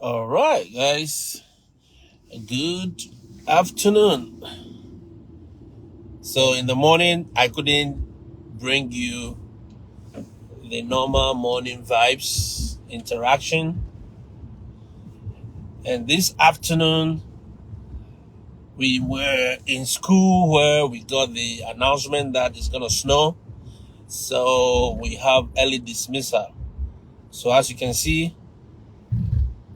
All right, guys. Good afternoon. So, in the morning, I couldn't bring you the normal morning vibes interaction. And this afternoon, we were in school where we got the announcement that it's going to snow. So, we have early dismissal. So, as you can see,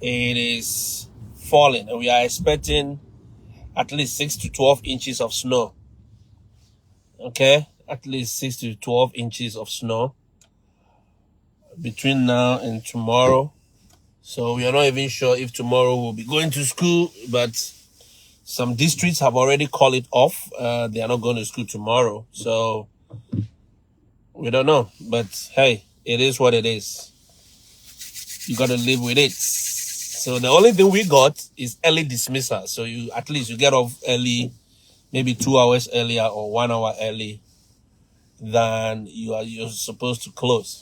it is falling, and we are expecting at least 6 to 12 inches of snow. Okay, at least 6 to 12 inches of snow between now and tomorrow. So we are not even sure if tomorrow we'll be going to school, but some districts have already called it off. They are not going to school tomorrow. So we don't know, but hey, it is what it is. You got to live with it. So the only thing we got is early dismissal. So you at least you get off early, maybe 2 hours earlier or 1 hour early than you're supposed to close.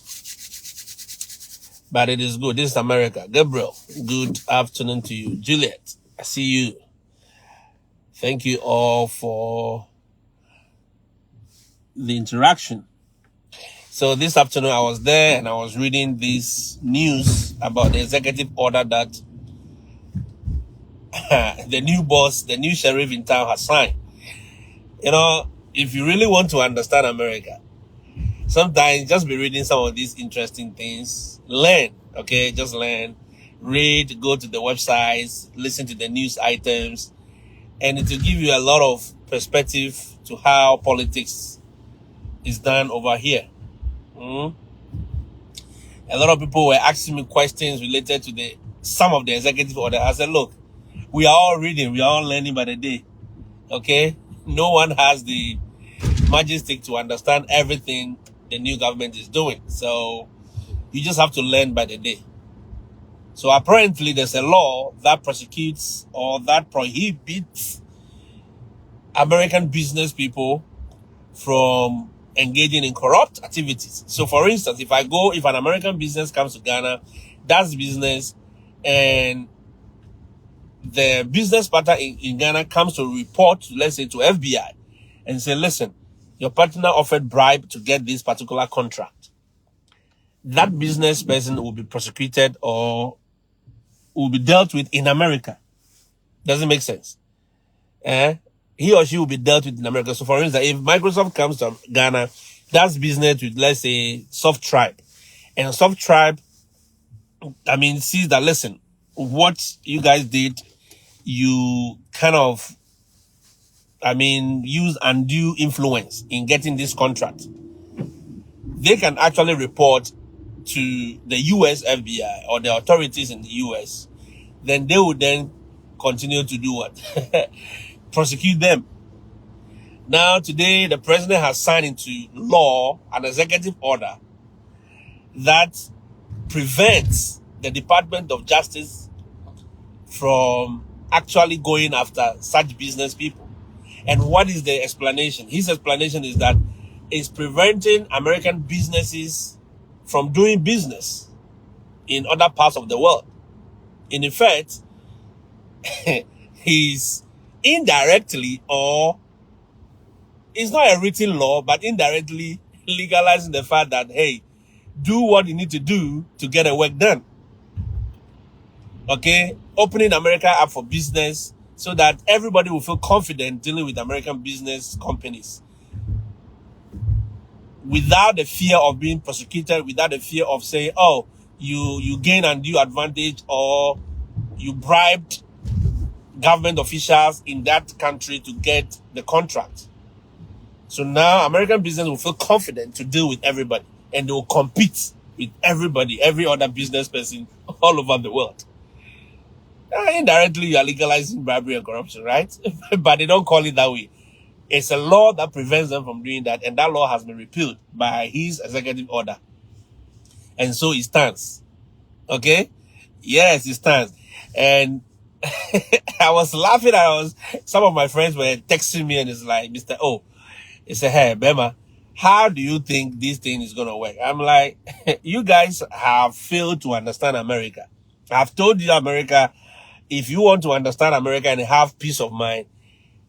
But it is good. This is America. Gabriel, good afternoon to you. Juliet, I see you. Thank you all for the interaction. So this afternoon I was there and I was reading this news about the executive order that the new boss, the new sheriff in town has signed. You know, if you really want to understand America, sometimes just be reading some of these interesting things. Learn, okay? Just learn. Read, go to the websites, listen to the news items, and it will give you a lot of perspective to how politics is done over here. A lot of people were asking me questions related to some of the executive order. I said, look, we are all reading, we are all learning by the day, okay? No one has the magic stick to understand everything the new government is doing. So you just have to learn by the day. So apparently there's a law that prosecutes or that prohibits American business people from engaging in corrupt activities. So for instance, if an American business comes to Ghana, does business, and the business partner in Ghana comes to report, let's say to FBI, and say, listen, your partner offered bribe to get this particular contract. That business person will be prosecuted or will be dealt with in America. Doesn't make sense. He or she will be dealt with in America. So for instance, if Microsoft comes to Ghana, does business with, let's say, Soft Tribe, and Soft Tribe, sees that, listen, what you guys did, you kind of, use undue influence in getting this contract. They can actually report to the US FBI or the authorities in the US. Then they would then continue to do what? Prosecute them. Now, today, the president has signed into law an executive order that prevents the Department of Justice from actually going after such business people. And what is the explanation? His explanation is that it's preventing American businesses from doing business in other parts of the world. In effect, he's indirectly, or it's not a written law, but indirectly legalizing the fact that, hey, do what you need to do to get the work done. Okay? Opening America up for business so that everybody will feel confident dealing with American business companies without the fear of being prosecuted, without the fear of saying, oh, you gain undue advantage or you bribed government officials in that country to get the contract. So now American business will feel confident to deal with everybody, and they will compete with everybody, every other business person all over the world. Indirectly, you are legalizing bribery and corruption, right? But they don't call it that way. It's a law that prevents them from doing that, and that law has been repealed by his executive order. And so it stands. Okay? Yes, it stands. And I was laughing. Some of my friends were texting me, and it's like, Mr. O, he said, hey, Bema, how do you think this thing is going to work? I'm like, you guys have failed to understand America. I've told you, America, if you want to understand America and have peace of mind,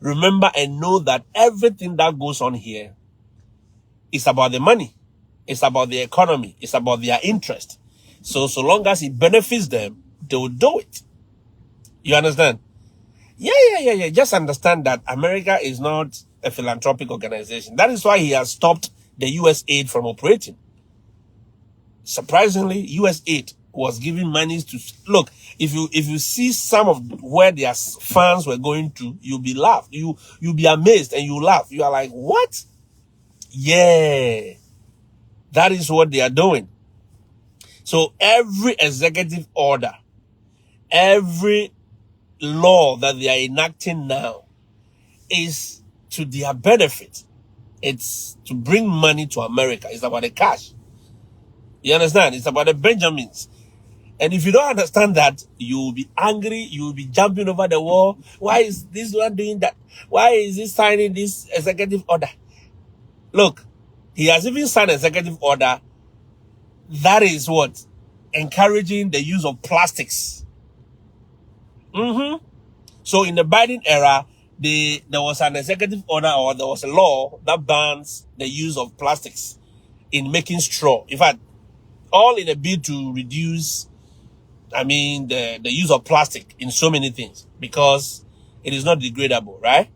remember and know that everything that goes on here is about the money. It's about the economy. It's about their interest. So long as it benefits them, they will do it. You understand? Yeah. Just understand that America is not a philanthropic organization. That is why he has stopped the U.S. aid from operating. Surprisingly, U.S. aid was giving money to look. If you see some of where their funds were going to, you'll be laughed. You'll be amazed and you laugh. You are like, what? Yeah, that is what they are doing. So every executive order, every law that they are enacting now is to their benefit. It's to bring money to America. It's about the cash. You understand? It's about the Benjamins. And if you don't understand that, you will be angry. You will be jumping over the wall. Why is this one doing that? Why is he signing this executive order? Look, he has even signed an executive order that is what? Encouraging the use of plastics. So in the Biden era, there was an executive order or there was a law that bans the use of plastics in making straw. In fact, all in a bid to reduce, the use of plastic in so many things because it is not degradable, right?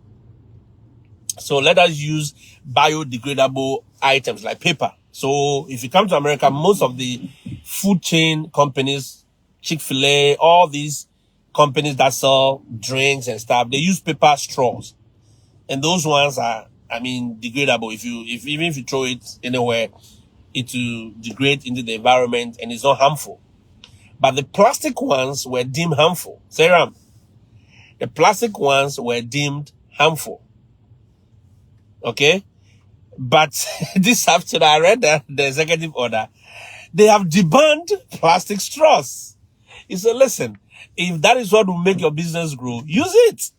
So let us use biodegradable items like paper. So if you come to America, most of the food chain companies, Chick-fil-A, all these companies that sell drinks and stuff, they use paper straws. And those ones are, degradable. Even if you throw it anywhere, it will degrade into the environment and it's not harmful. But the plastic ones were deemed harmful. Seram, the plastic ones were deemed harmful. Okay? But this afternoon, I read the executive order. They have debanned plastic straws. He said, listen, if that is what will make your business grow, use it.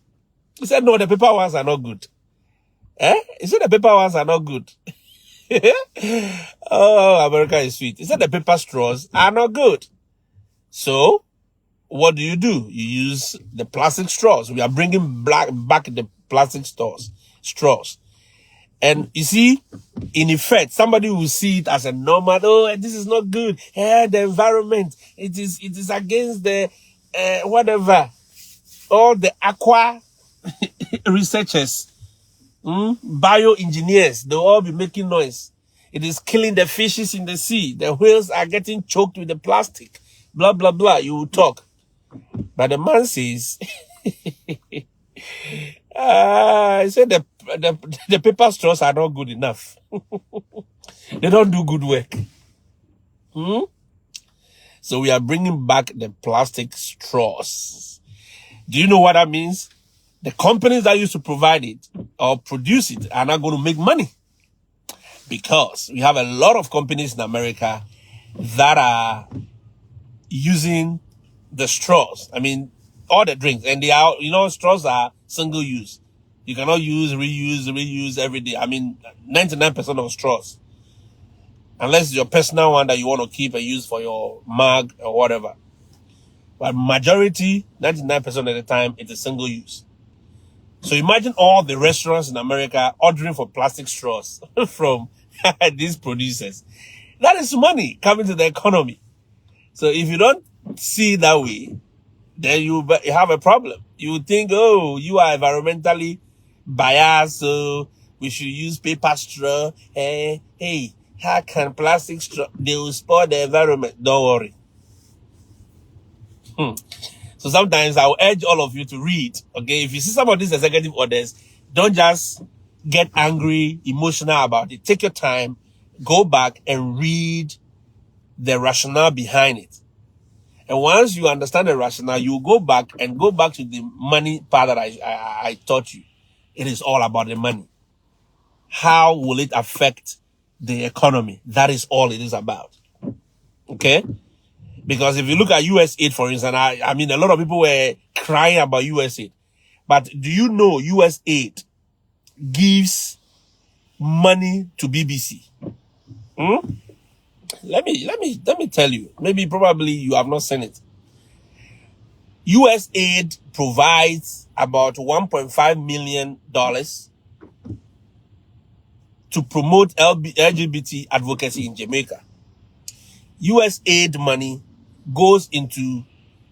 He said, no, the paper ones are not good. He said, the paper ones are not good. Oh, America is sweet. He said, the paper straws are not good. So, what do? You use the plastic straws. We are bringing back the plastic straws. And you see, in effect, somebody will see it as a normal, oh, this is not good. The environment, it is against the, whatever. All the aqua researchers, bioengineers, they'll all be making noise. It is killing the fishes in the sea. The whales are getting choked with the plastic. Blah, blah, blah. You will talk. But the man says, he said the paper straws are not good enough. They don't do good work. So we are bringing back the plastic straws. Do you know what that means? The companies that used to provide it or produce it are not going to make money. Because we have a lot of companies in America that are using the straws. All the drinks. And they are, straws are single use. You cannot reuse every day. 99% of straws. Unless it's your personal one that you want to keep and use for your mug or whatever. But majority, 99% of the time, it is single use. So imagine all the restaurants in America ordering for plastic straws from these producers. That is money coming to the economy. So if you don't see it that way, then you have a problem. You would think, oh, you are environmentally biased, so we should use paper straw. Hey, how can plastic straw? They will spoil the environment. Don't worry. So sometimes I will urge all of you to read. Okay, if you see some of these executive orders, don't just get angry, emotional about it. Take your time, go back and read the rationale behind it. And once you understand the rationale, you go back to the money part that I taught you. It is all about the money. How will it affect the economy? That is all it is about. Okay? Because if you look at US aid, for instance, a lot of people were crying about US aid. But do you know US aid gives money to BBC? Let me tell you. Probably you have not seen it. US aid provides about $1.5 million to promote LGBT advocacy in Jamaica. US aid money goes into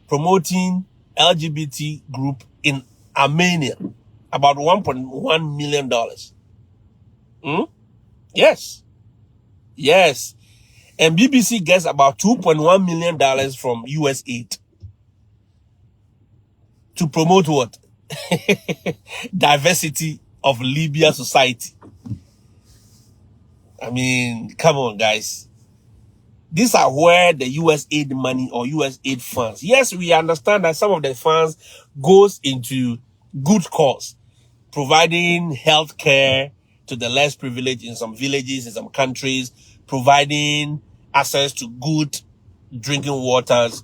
promoting LGBT group in Armenia, about $1.1 million. Yes. Yes. And BBC gets about $2.1 million from US aid to promote what? Diversity of Libya society. I mean, come on, guys. These are where the US aid money or US aid funds. Yes, we understand that some of the funds goes into good cause, providing health care to the less privileged in some villages, in some countries, providing access to good drinking waters.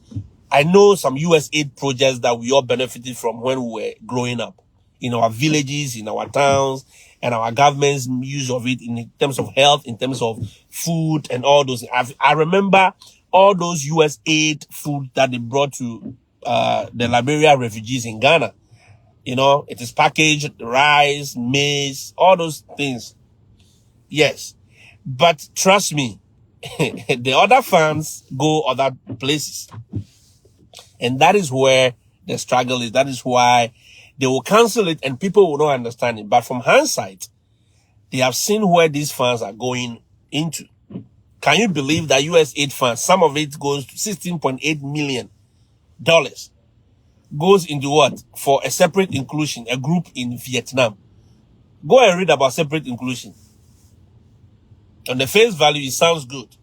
I know some US aid projects that we all benefited from when we were growing up in our villages, in our towns, and our government's use of it in terms of health, in terms of food and all those. I remember all those US aid food that they brought to the Liberia refugees in Ghana. You know, it is packaged, rice, maize, all those things. Yes. But trust me, the other funds go other places. And that is where the struggle is. That is why they will cancel it and people will not understand it. But from hindsight, they have seen where these funds are going into. Can you believe that US aid funds, some of it goes to $16.8 million, goes into what? For a separate inclusion, a group in Vietnam. Go and read about separate inclusion. On the face value, it sounds good.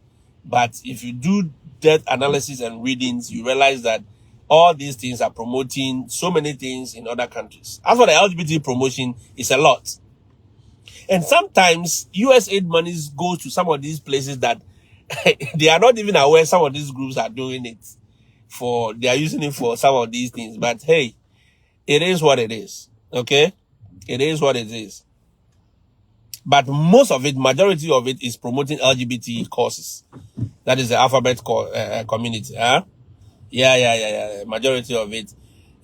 But if you do depth analysis and readings, you realize that all these things are promoting so many things in other countries. As for the LGBT promotion, it's a lot. And sometimes US aid monies go to some of these places that they are not even aware some of these groups are doing it for, they are using it for some of these things. But hey, it is what it is. Okay? It is what it is. But most of it, majority of it is promoting LGBT causes. That is the alphabet community. Huh? Yeah. Majority of it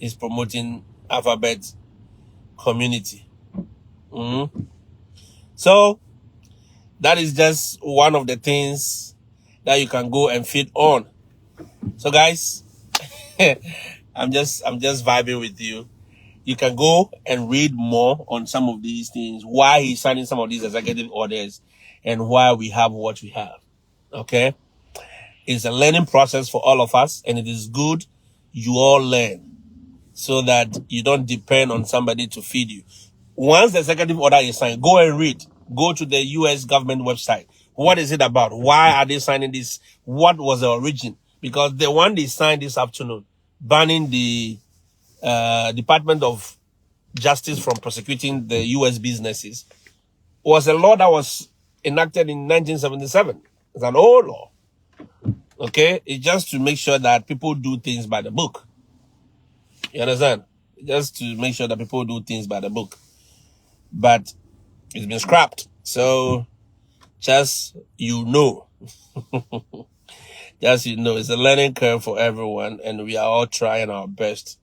is promoting alphabet community. So, that is just one of the things that you can go and feed on. So guys, I'm just vibing with you. You can go and read more on some of these things, why he's signing some of these executive orders and why we have what we have. Okay? It's a learning process for all of us, and it is good you all learn so that you don't depend on somebody to feed you. Once the executive order is signed, go and read. Go to the US government website. What is it about? Why are they signing this? What was the origin? Because the one they signed this afternoon, banning the Department of Justice from prosecuting the US businesses, was a law that was enacted in 1977. It's an old law. Okay? It's just to make sure that people do things by the book. You understand? Just to make sure that people do things by the book. But it's been scrapped. So, just you know. Just you know, it's a learning curve for everyone, and we are all trying our best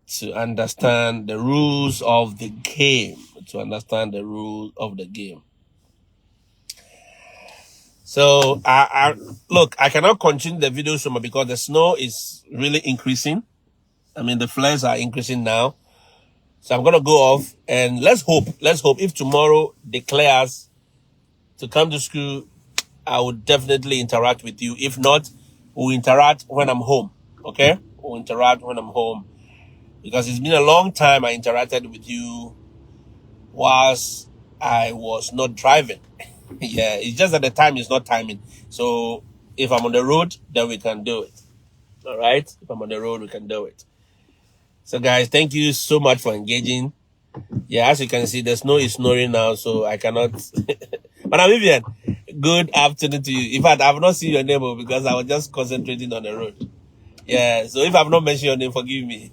to understand the rules of the game. So, look, I cannot continue the video so much because the snow is really increasing. I mean, the flares are increasing now. So I'm going to go off, and let's hope if tomorrow declares to come to school, I will definitely interact with you. If not, we'll interact when I'm home. Okay? We'll interact when I'm home. Because it's been a long time I interacted with you whilst I was not driving. Yeah, it's just that the time is not timing. So if I'm on the road, then we can do it. All right? If I'm on the road, we can do it. So guys, thank you so much for engaging. Yeah, as you can see, the snow is snoring now, so I cannot. Madam Vivian, good afternoon to you. In fact, I've not seen your name because I was just concentrating on the road. Yeah, so if I've not mentioned your name, forgive me.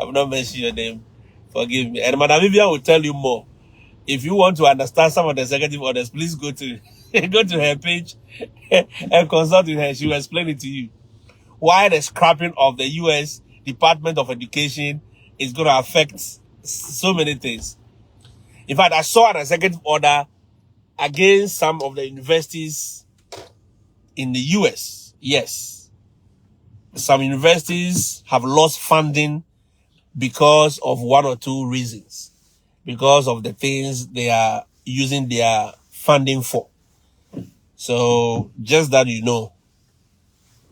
I've not mentioned your name, forgive me. And Madam Vivian will tell you more. If you want to understand some of the executive orders, please go to her page and consult with her. She will explain it to you. why the scrapping of the U.S. Department of Education is going to affect so many things. In fact, I saw an executive order against some of the universities in the U.S. Yes. Some universities have lost funding because of one or two reasons. Because of the things they are using their funding for. So, just that you know,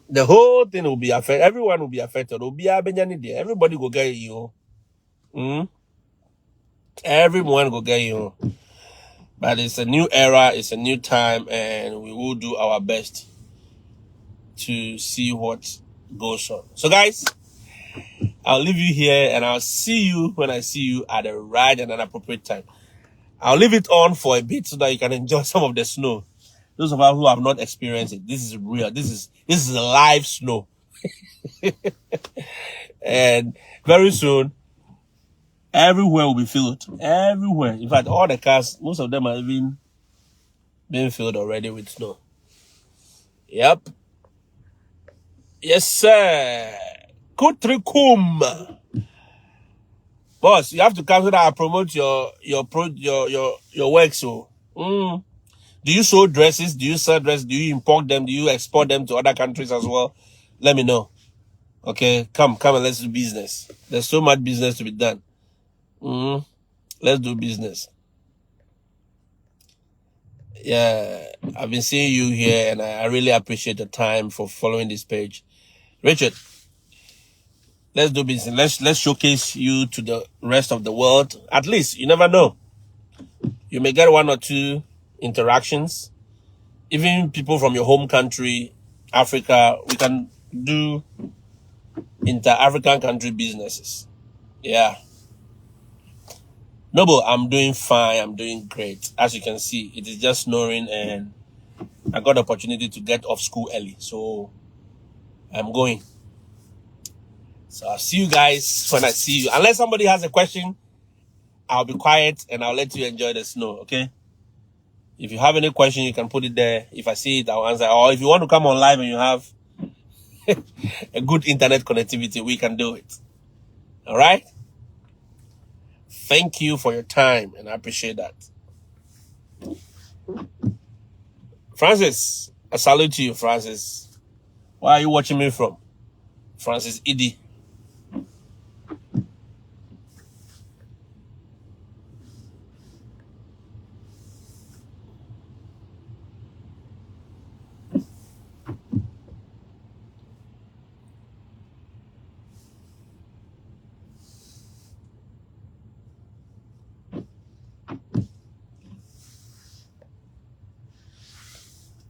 the whole thing will be affected. Everyone will be affected. Everybody will get you. Everyone will get you. But it's a new era, it's a new time, and we will do our best to see what goes on. So, guys, I'll leave you here, and I'll see you when I see you at the right and an appropriate time. I'll leave it on for a bit so that you can enjoy some of the snow. Those of us who have not experienced it, this is real. This is live snow. And very soon, everywhere will be filled. Everywhere. In fact, all the cars, most of them are even being filled already with snow. Yep. Yes, sir. Kutrikum. Boss, you have to come so that I promote your work. So, do you sew dresses? Do you sell dresses? Do you import them? Do you export them to other countries as well? Let me know. Okay, come and let's do business. There's so much business to be done. Let's do business. Yeah, I've been seeing you here, and I really appreciate the time for following this page. Richard, let's do business. Let's showcase you to the rest of the world. At least, you never know. You may get one or two interactions. Even people from your home country, Africa, we can do inter-African country businesses. Yeah. Noble, I'm doing fine. I'm doing great. As you can see, it is just snowing, and I got the opportunity to get off school early. So I'm going. So I'll see you guys when I see you. Unless somebody has a question, I'll be quiet and I'll let you enjoy the snow, okay? If you have any question, you can put it there. If I see it, I'll answer. Or if you want to come on live and you have a good internet connectivity, we can do it. All right? Thank you for your time, and I appreciate that. Francis, I salute you, Francis. Where are you watching me from? Francis Idi.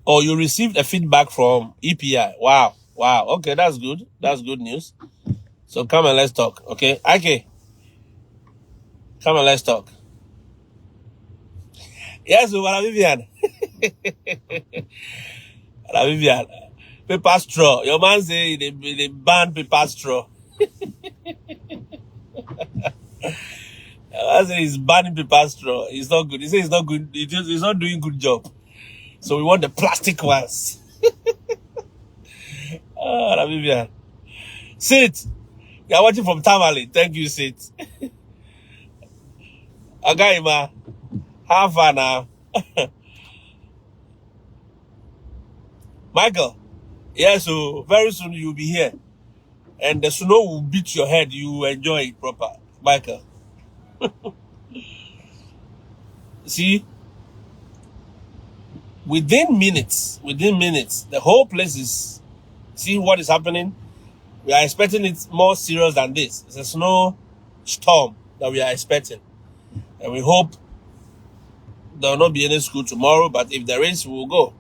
Oh, you received a feedback from EPI. Wow. Wow. Okay, that's good. That's good news. So come and let's talk. Okay? Okay. Come and let's talk. Yes, Madam Vivian. Madam Vivian. Paper straw. Your man say they ban paper straw. I say he's banning paper straw. It's not good. He says it's not good. He's not doing good job. So we want the plastic ones. Oh, Vivian. Sit. You are watching from Tamale. Thank you, Sit. Agaima. Have fun now. Michael. Yes, so very soon you'll be here. And the snow will beat your head. You will enjoy it proper. Michael. See? Within minutes, the whole place is, see what is happening? We are expecting it more serious than this. It's a snow storm that we are expecting. And we hope there will not be any school tomorrow, but if there is, we will go.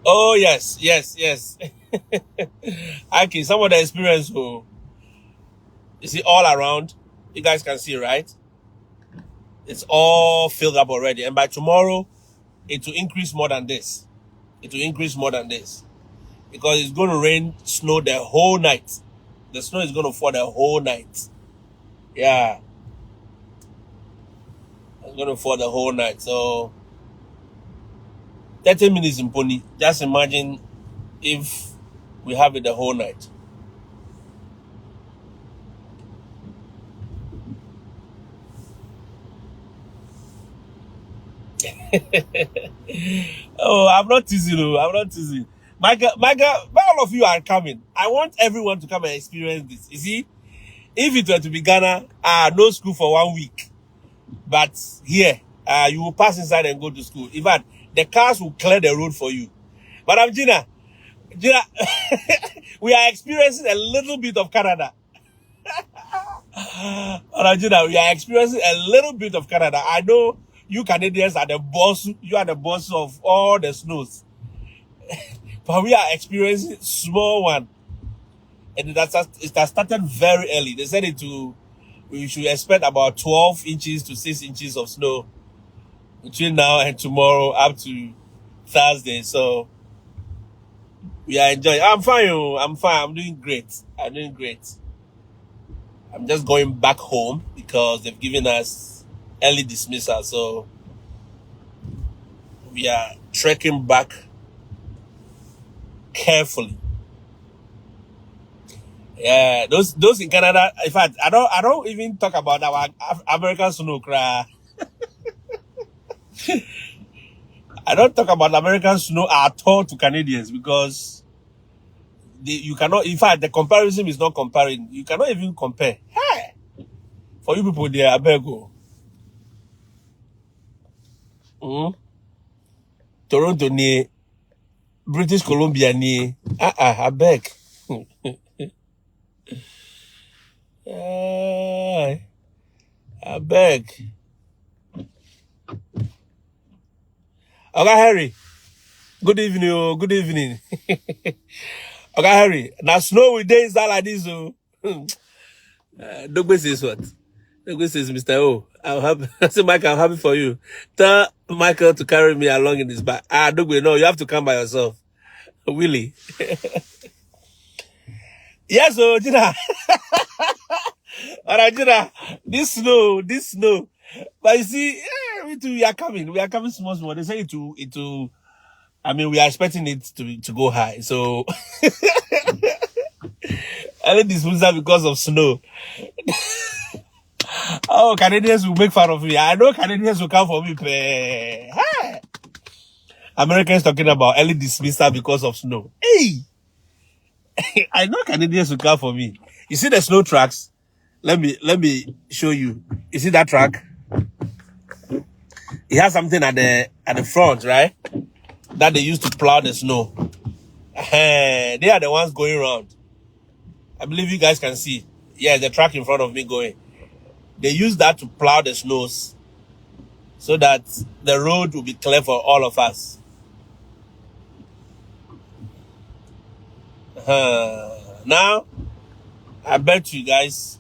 Oh, yes. Okay, some of the experience, you see all around, you guys can see, right? It's all filled up already. And by tomorrow, it will increase more than this. Because it's going to rain snow the whole night. The snow is going to fall the whole night. Yeah. It's going to fall the whole night. So 30 minutes in Pony. Just imagine if we have it the whole night. Oh, I'm not teasing you. I'm not teasing. Michael, all of you are coming. I want everyone to come and experience this. You see, if it were to be Ghana, no school for 1 week. But here, you will pass inside and go to school. In fact, the cars will clear the road for you. Madam Gina, we are experiencing a little bit of Canada. Madam Gina, we are experiencing a little bit of Canada. I know you Canadians are the boss. You are the boss of all the snows. But we are experiencing small one. And it has started very early. They said we should expect about 12 inches to 6 inches of snow between now and tomorrow up to Thursday. So we are enjoying. I'm fine. I'm fine. I'm doing great. I'm just going back home because they've given us early dismissal. So we are trekking back carefully. Yeah, those in Canada. In fact, I don't even talk about our American snow cry. I don't talk about American snow at all to Canadians because you cannot. In fact, the comparison is not comparing. You cannot even compare. Hey, for you people there, I beg you. Toronto near British Columbia near. I beg. I beg. Okay, Harry. Good evening. Good evening. Okay, Harry. Now snow with days that like this. Dogbe says what? Dogbe says, Mr. O, I'm happy. I said, Michael, I'm happy for you. Tell Michael to carry me along in his back. Dogbe, no, you have to come by yourself. Willie. Yes, oh, Gina. Alright, Gina. This snow. But you see, we are coming. We are coming small. They say it will. I mean, we are expecting it to go high. So, I let this because of snow. Oh, Canadians will make fun of me. I know Canadians will come for me. Hey. Americans talking about early dismissal because of snow. Hey, I know Canadians will come for me. You see the snow tracks? Let me show you. You see that track? It has something at the front, right? That they used to plow the snow. They are the ones going around. I believe you guys can see. Yeah, the track in front of me going. They use that to plow the snows so that the road will be clear for all of us. Now, I bet you guys,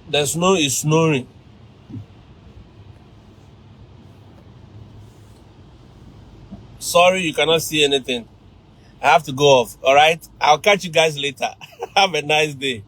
the snow is snowing. Sorry, you cannot see anything. I have to go off. All right. I'll catch you guys later. Have a nice day.